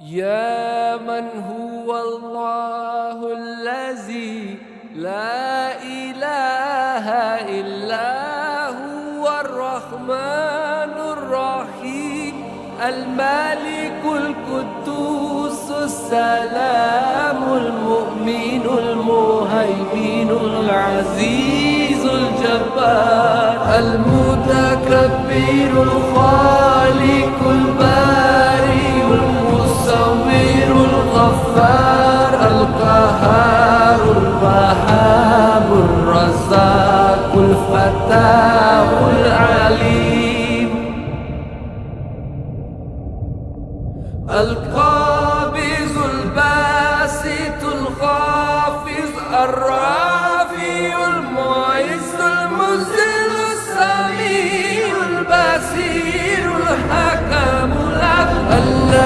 يا من هو الله الذي لا إله إلا هو الرحمن الرحيم الملك القدوس السلام المؤمن المهيمن العزيز الجبار المتكبر الخالق البارئ المصور الغفار القهار الوهاب الرزاق الفتاح العليم القابض الباسط الخافض الرافع